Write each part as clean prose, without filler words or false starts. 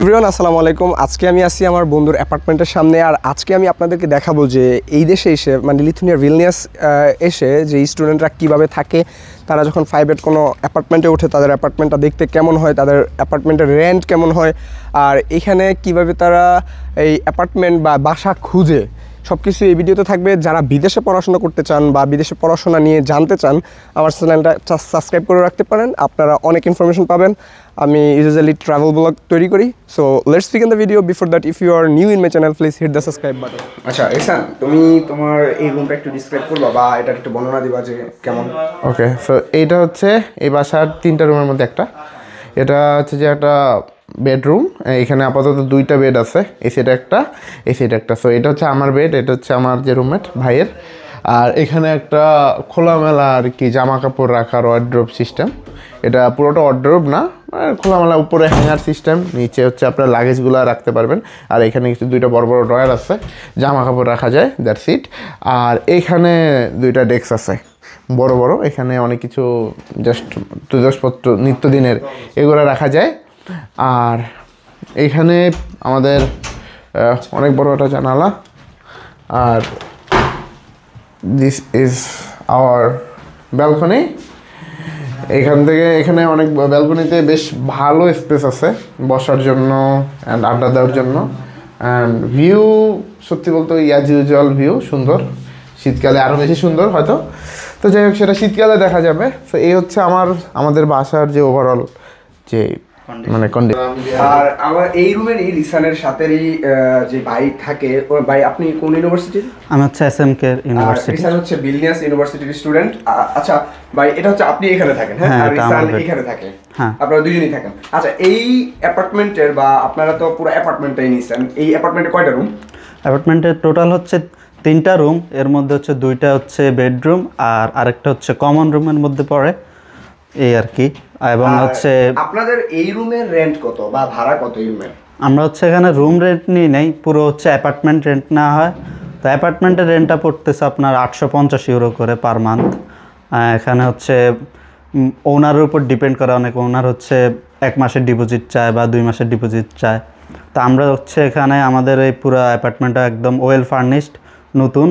Everyone আসসালামু আলাইকুম। আজকে আমি আছি আমার বন্ধুর অ্যাপার্টমেন্টের সামনে, আর আজকে আমি আপনাদেরকে দেখাবো যে এই দেশে এসে মানে লিথুনিয়ার ভিলনিয়াস এসে যে স্টুডেন্টরা কীভাবে থাকে, তারা যখন 5 কোনো অ্যাপার্টমেন্টে ওঠে তাদের অ্যাপার্টমেন্টটা দেখতে কেমন হয়, তাদের অ্যাপার্টমেন্টের রেন্ট কেমন হয়, আর এখানে কিভাবে তারা এই অ্যাপার্টমেন্ট বা বাসা খুঁজে, সব কিছু এই ভিডিওতে থাকবে। যারা বিদেশে পড়াশোনা করতে চান বা বিদেশে পড়াশোনা নিয়ে জানতে চান, আমার চ্যানেলটা সাবস্ক্রাইব করে রাখতে পারেন, আপনারা অনেক ইনফরমেশন পাবেন। আমি ইউজুয়ালি ট্রাভেল ব্লগ তৈরি করি। So let's begin the video. Before that, if you are new in my channel, please hit the subscribe button. আচ্ছা ইহসান, তুমি তোমার এই রুমটা একটু ডিসক্রাইব করবা বা এটা একটু বর্ণনা দিবা যে কেমন? ওকে, সো এইটা হচ্ছে এই বাসার 3টা রুমের মধ্যে একটা। এটা হচ্ছে যে একটা বেডরুম, এখানে আপাতত 2টা বেড আছে, এই সাইডে একটা, এই সাইডে একটা। সো এটা হচ্ছে আমার বেড, এটা হচ্ছে আমার যে রুমমেট ভাইয়ের। আর এখানে একটা খোলামেলা আর কি জামা কাপড় রাখার ওয়ার্ড্রোব সিস্টেম। এটা পুরোটা ওয়ার্ড্রোব না, খোলামেলা, উপরে হ্যাঙ্গার সিস্টেম, নিচে হচ্ছে আপনার লাগেজগুলো রাখতে পারবেন। আর এখানে কিছু 2টা বড় বড় ড্রয়ার আছে, জামা কাপড় রাখা যায়, দ্যাটস ইট। আর এইখানে 2টা ডেস্ক আছে বড় বড়, এখানে অনেক কিছু জাস্ট তুলসপত্র নিত্যদিনের এগুলো রাখা যায়। আর এইখানে আমাদের অনেক বড় একটা জানালা। আর দিস ইজ আওয়ার ব্যালকনি। এখান থেকে এখানে অনেক ব্যালকনিতে বেশ ভালো স্পেস আছে বসার জন্য অ্যান্ড আড্ডা দেওয়ার জন্য। অ্যান্ড ভিউ সত্যি বলতে ইয়াজ ইউজুয়াল ভিউ, সুন্দর। শীতকালে আরও বেশি সুন্দর হয়তো। তো যাই হোক, সেটা শীতকালে দেখা যাবে। তো এই হচ্ছে আমাদের বাসার যে ওভারঅল যে মানে কন্ডিশন। আর আমার এই রুমের এই রিসানের সাথেরই যে ভাই থাকে, ওর ভাই আপনি কোন ইউনিভার্সিটির? আমি হচ্ছে এসএমকে ইউনিভার্সিটি। রিসান হচ্ছে ভিলনিয়াস ইউনিভার্সিটির স্টুডেন্ট। আচ্ছা ভাই, এটা হচ্ছে আপনি এখানে থাকেন, হ্যাঁ? আর রিসান এখানে থাকে, হ্যাঁ, আপনারা দুজনেই থাকেন। আচ্ছা, এই অ্যাপার্টমেন্টের বা আপনারা তো পুরো অ্যাপার্টমেন্টটাই নিছেন, এই অ্যাপার্টমেন্টে কয়টা রুম? অ্যাপার্টমেন্টের টোটাল হচ্ছে 3টা রুম, এর মধ্যে হচ্ছে 2টা হচ্ছে বেডরুম আর আরেকটা হচ্ছে কমন রুমের মধ্যে পড়ে, এই আর কি। এবং হচ্ছে আপনাদের এই রুমের রেন্ট কত বা ভাড়া কত এই রুমের? আমরা হচ্ছে এখানে রুম রেন্ট নিই নাই, পুরো হচ্ছে অ্যাপার্টমেন্ট রেন্ট নেওয়া হয়। তো অ্যাপার্টমেন্টের রেন্টটা পড়তেছে আপনার 850 ইউরো করে পার মান্থ। এখানে হচ্ছে ওনারের উপর ডিপেন্ড করে, অনেক ওনার হচ্ছে 1 মাসের ডিপোজিট চায় বা 2 মাসের ডিপোজিট চায়। তো আমরা হচ্ছে এখানে আমাদের এই পুরো অ্যাপার্টমেন্টটা একদম ওয়েল ফার্নিশড, নতুন।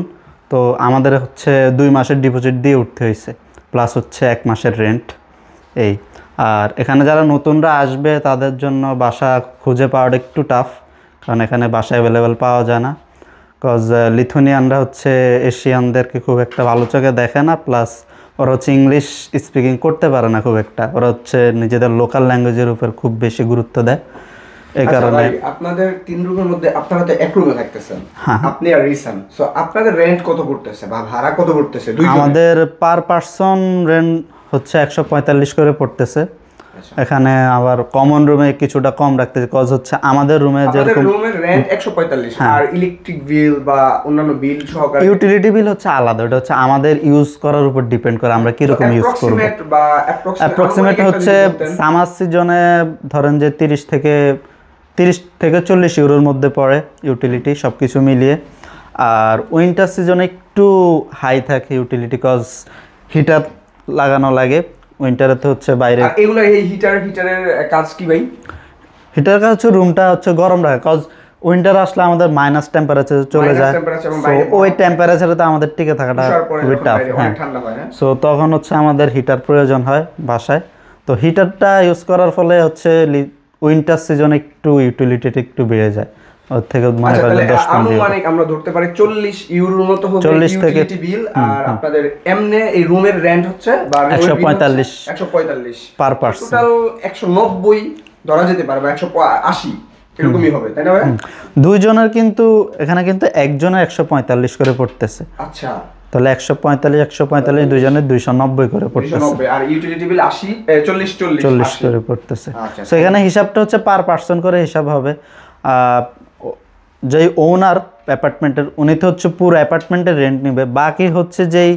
তো আমাদের হচ্ছে 2 মাসের ডিপোজিট দিয়ে উঠতে হয়েছে, প্লাস হচ্ছে 1 মাসের রেন্ট এই। আর এখানে যারা নতুনরা আসবে তাদের জন্য বাসা খুঁজে পাওয়াটা একটু টাফ, কারণ এখানে বাসা অ্যাভেলেবেল পাওয়া যায় না। বিকজ লিথুনিয়ানরা হচ্ছে এশিয়ানদেরকে খুব একটা ভালো চোখে দেখে না, প্লাস ওরা হচ্ছে ইংলিশ স্পিকিং করতে পারে না খুব একটা, ওরা হচ্ছে নিজেদের লোকাল ল্যাঙ্গুয়েজের উপর খুব বেশি গুরুত্ব দেয়। এই কারণে আপনাদের 3 রুমের মধ্যে আপনারা তো 1 রুমে থাকতেছেন, আপনি আর রিসান। সো আপনাদের রেন্ট কত পড়তেছে বা ভাড়া কত পড়তেছে? আমাদের পার পারসন রেন্ট হচ্ছে 145 করে পড়তেছে। এখানে আবার কমন রুমে কিছুটা কম রাখতেছে, কজ হচ্ছে আমাদের রুমে যেরকম রুমের রেন্ট 145, আর ইলেকট্রিক বিল বা অন্যান্য বিল সহকারে ইউটিলিটি বিল হচ্ছে আলাদা, ওটা হচ্ছে আমাদের ইউজ করার উপর ডিপেন্ড করে আমরা কি রকম ইউজ করব। অ্যাপ্রক্সিমেট হচ্ছে সামার সিজনে ধরেন যে 30 থেকে 40 ইউরোর মধ্যে পড়ে ইউটিলিটি সব কিছু মিলিয়ে। আর উইন্টার সিজনে একটু হাই থাকে ইউটিলিটি, কজ হিটার লাগানো লাগে উইন্টারে। তো হচ্ছে বাইরে এগুলো এই হিটারের কাজ কি ভাই? হিটারের কাজ হচ্ছে রুমটা হচ্ছে গরম রাখে, কজ উইন্টার আসলে আমাদের মাইনাস টেম্পারেচারে চলে যায়। ওই টেম্পারেচারে তো আমাদের টিকে থাকাটা খুবই টাফ, হ্যাঁ। সো তখন হচ্ছে আমাদের হিটার প্রয়োজন হয় বাসায়। তো হিটারটা ইউজ করার ফলে হচ্ছে উইন্টার সিজনে একটু ইউটিলিটিটা একটু বেড়ে যায়, ওর থেকে মনে করেন 10-15 আমরা ধরতে পারি 40 ইউরোর মতো হবে ইউটিলিটি বিল। আর আপনাদের এমনি এই রুমের রেন্ট হচ্ছে 145 পার পারসন, টোটাল 190 ধরা যেতে পারে বা 180 এরকমই হবে, তাই না ভাই? দুইজনের কিন্তু এখানে কিন্তু একজনের 145 করে পড়তেছে। আচ্ছা, তাহলে 145 দুইজনের 290 করে পড়তেছে। আর ইউটিলিটি বিল 40 করে পড়তেছে। সো এখানে হিসাবটা হচ্ছে পার পারসন করে হিসাব হবে। যেই ওনার অ্যাপার্টমেন্টের, উনি তো হচ্ছে পুরো অ্যাপার্টমেন্টের রেন্ট নেবে, বাকি হচ্ছে যেই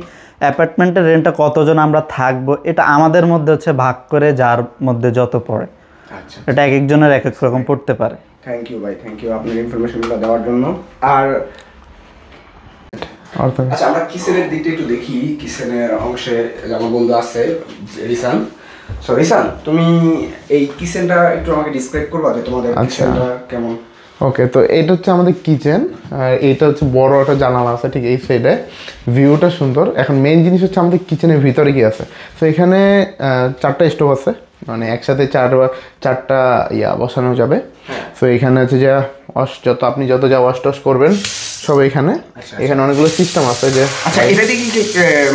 অ্যাপার্টমেন্টের রেন্টটা কতজন আমরা থাকবো এটা আমাদের মধ্যে হচ্ছে ভাগ করে যার মধ্যে যত পড়ে। আচ্ছা, এটা এক একজনের এক এক রকম পড়তে পারে। থ্যাংক ইউ ভাই, থ্যাংক ইউ আপনার ইনফরমেশনগুলো দেওয়ার জন্য। আর আচ্ছা, আমরা কিচেনের দিকটা একটু দেখি। কিচেনের অংশে আমার বন্ধু আছে রিসান, সো রিসান, তুমি এই কিচেনটা একটু আমাকে ডিসক্রাইব করবা যে তোমাদের কিচেনটা কেমন? ওকে, তো এটা হচ্ছে আমাদের কিচেন, আর এইটা হচ্ছে বড় একটা জানালা আছে ঠিক এই সাইডে, ভিউটা সুন্দর। এখন মেইন জিনিস হচ্ছে আমাদের কিচেনের ভিতরে কি আছে। তো এখানে 4টা স্টোভ আছে, মানে একসাথে চারটা বসানো যাবে। তো এখানে আছে যে আপনি যত যা ওয়াশ টস করবেন সব এখানে। এখানে অনেকগুলো সিস্টেম আছে যে আচ্ছা, এটা কি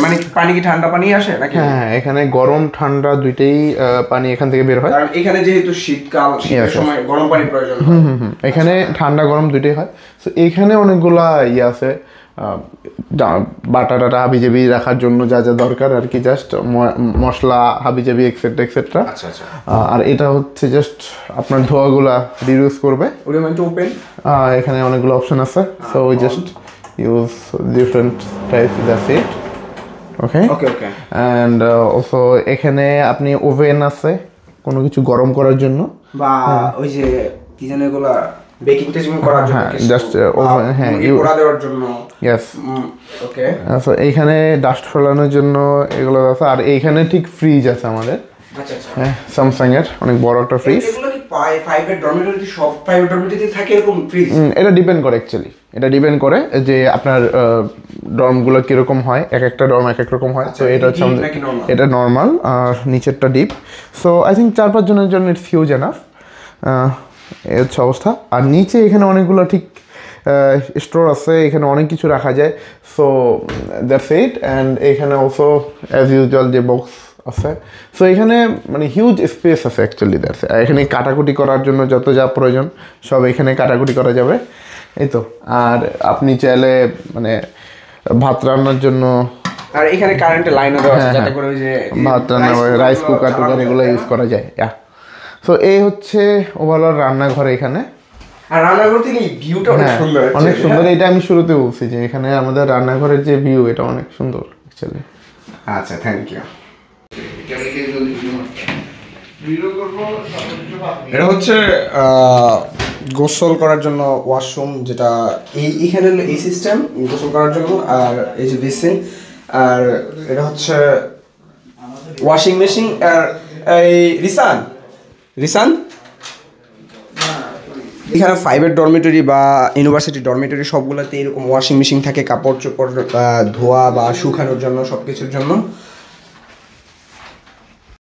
মানে পানি কি ঠান্ডা পানি আসে নাকি? হ্যাঁ, এখানে গরম ঠান্ডা দুইটাই পানি এখান থেকে বের হয়। কারণ এখানে যেহেতু শীতকাল, শীতের সময় গরম পানি প্রয়োজন। এখানে ঠান্ডা গরম দুইটাই হয়। তো এখানে অনেকগুলা আছে, বাটা টাটা হাবিজাবি রাখার জন্য যা যা দরকার আর কি, জাস্ট মশলা হাবিজাবি এক্সেট্রা এক্সেট্রা। আচ্ছা আচ্ছা। আর এটা হচ্ছে জাস্ট আপনার ধোয়াগুলা রিডিউস করবে। ওপেন, এখানে অনেকগুলো অপশন আছে, so we just use different types, that's it. Okay okay okay. And also এখানে আপনি ওভেন আছে কোনো কিছু গরম করার জন্য, বা ওই যে কি জানে এগুলা বেকিং টেকিং করার জন্য, জাস্ট ওভেন, হ্যাঁ, পোড়া দেওয়ার জন্য। ইয়েস। ওকে। সো এইখানে ডাস্ট ফেলানোর জন্য এগুলো আছে। আর এইখানে ঠিক ফ্রিজ আছে আমাদের, আচ্ছা আচ্ছা। হ্যাঁ, স্যামসাং এর অনেক বড় একটা ফ্রিজ। এগুলো কি প্রাইভেট ডরমিটরি, সব প্রাইভেট ডরমিটরিতে থাকে এরকম ফ্রিজ? এটা ডিপেন্ড করে অ্যাকচুয়ালি, এটা ডিপেন্ড করে যে আপনার ডর্মগুলো কিরকম হয়, এক একটা ডর্ম এক এক রকম হয়। তো এটা হচ্ছে আমাদের, এটা নর্মাল আর নিচেরটা ডিপ। সো আই থিঙ্ক 4-5 জনের জন্য ইটস হিউজ এনাফ। এই হচ্ছে অবস্থা। আর নিচে এখানে অনেকগুলো ঠিক স্টোর আছে, এখানে অনেক কিছু রাখা যায়। So that's it. অ্যান্ড এখানে অলসো অ্যাজ ইউজুয়াল যে বক্স আছে। সো এখানে মানে হিউজ স্পেস আছে অ্যাকচুয়ালি, দ্যাটস। এখানে কাটাকুটি করার জন্য যত যা প্রয়োজন সব এখানে কাটাকুটি করা যাবে, এই তো। আর আপনি চাইলে মানে ভাত রান্নার জন্য, আর এখানে কারেন্টের লাইনও দেওয়া আছে যাতে করে ওই যে ভাত রান্না, রাইস কুকার টুকার এগুলো ইউজ করা যায়। সো এই হচ্ছে ওভারঅল রান্নাঘর এখানে। আর রান্নাঘর থেকে ভিউটা অনেক সুন্দর, অনেক সুন্দর। এটা আমি শুরুতে বলছি যে এখানে আমাদের রান্নাঘরের যে ভিউ এটা অনেক সুন্দর অ্যাকচুয়ালি। আচ্ছা, থ্যাংক ইউ। এটা হচ্ছে গোসল করার জন্য ওয়াশরুম, যেটা এইখানে এই সিস্টেম গোসল করার জন্য। আর এই যে বেসিন, আর এটা হচ্ছে ওয়াশিং মেশিন। আর এই রিসান এখানে প্রাইভেট ডরমিটরি বা ইউনিভার্সিটি ডরমিটরি সবগুলোতে এরকম ওয়াশিং মেশিন থাকে, কাপড় চোপড় ধোয়া বা শুকানোর জন্য, সব কিছুর জন্য।